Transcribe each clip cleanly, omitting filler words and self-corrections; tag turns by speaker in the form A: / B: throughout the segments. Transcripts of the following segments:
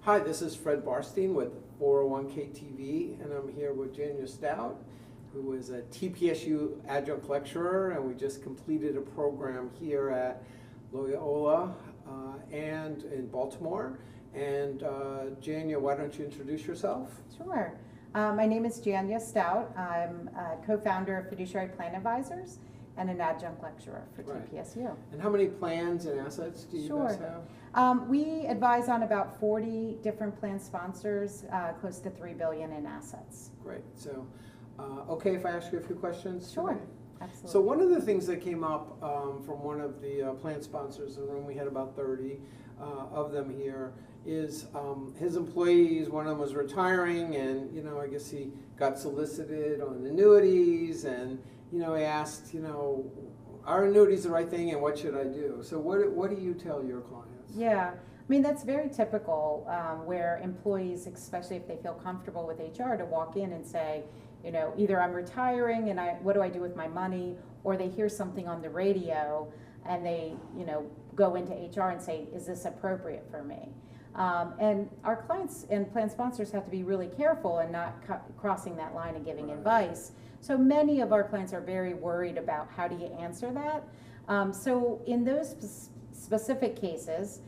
A: Hi, this is Fred Barstein with 401k TV, and I'm here with Jania Stout, who is a TPSU adjunct lecturer, and we just completed a program here at Loyola and in Baltimore. And Jania, why don't you introduce yourself?
B: Sure. My name is Jania Stout. I'm a co-founder of Fiduciary Plan Advisors and an adjunct lecturer for TPSU.
A: And how many plans and assets do you guys have?
B: We advise on about 40 different plan sponsors, close to $3 billion in assets.
A: Great. So, okay, if I ask you a few questions?
B: Sure.
A: Today?
B: Absolutely.
A: So one of the things that came up from one of the plan sponsors in the room, we had about 30 of them here, is his employees, one of them was retiring, and I guess he got solicited on annuities, and he asked, are annuities the right thing, and what should I do? So what do you tell your clients?
B: Yeah, I mean, that's very typical where employees, especially if they feel comfortable with HR, to walk in and say, either I'm retiring and what do I do with my money, or they hear something on the radio and they, go into HR and say, is this appropriate for me? And our clients and plan sponsors have to be really careful and not crossing that line and giving advice. So many of our clients are very worried about how do you answer that. So in those specific cases,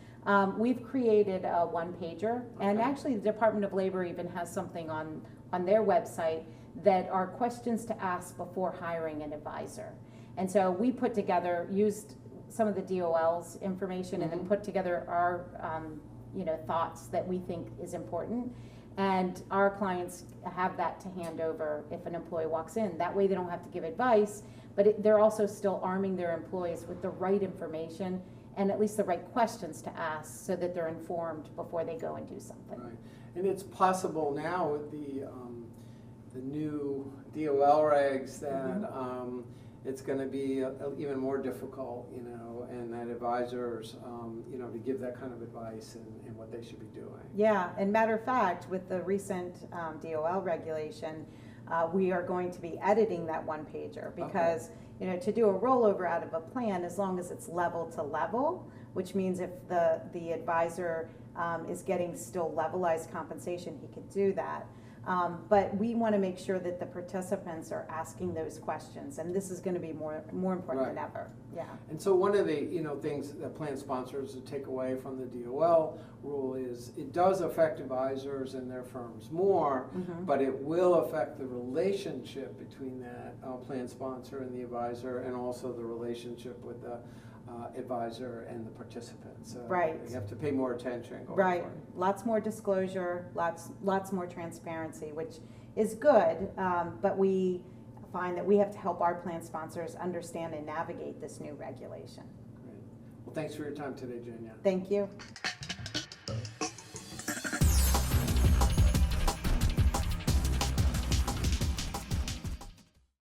B: we've created a one-pager, and actually the Department of Labor even has something on their website that are questions to ask before hiring an advisor. And so we used some of the DOL's information and then put together our thoughts that we think is important. And our clients have that to hand over if an employee walks in. That way they don't have to give advice, but they're also still arming their employees with the right information and at least the right questions to ask so that they're informed before they go and do something.
A: Right. And it's possible now with the new DOL regs that it's going to be even more difficult, and that advisors, to give that kind of advice and what they should be doing.
B: Yeah, and matter of fact, with the recent DOL regulation, we are going to be editing that one-pager because, to do a rollover out of a plan, as long as it's level to level, which means if the advisor is getting still levelized compensation, he could do that. But we want to make sure that the participants are asking those questions, and this is going to be more important than ever. Yeah.
A: And so one of the things that plan sponsors take away from the DOL rule is it does affect advisors and their firms more, but it will affect the relationship between that plan sponsor and the advisor, and also the relationship with the advisor and the participants. So you have to pay more attention going forward.
B: Lots more disclosure, lots more transparency, which is good, but we find that we have to help our plan sponsors understand and navigate this new regulation.
A: Great. Well, thanks for your time today, Jania.
B: Thank you.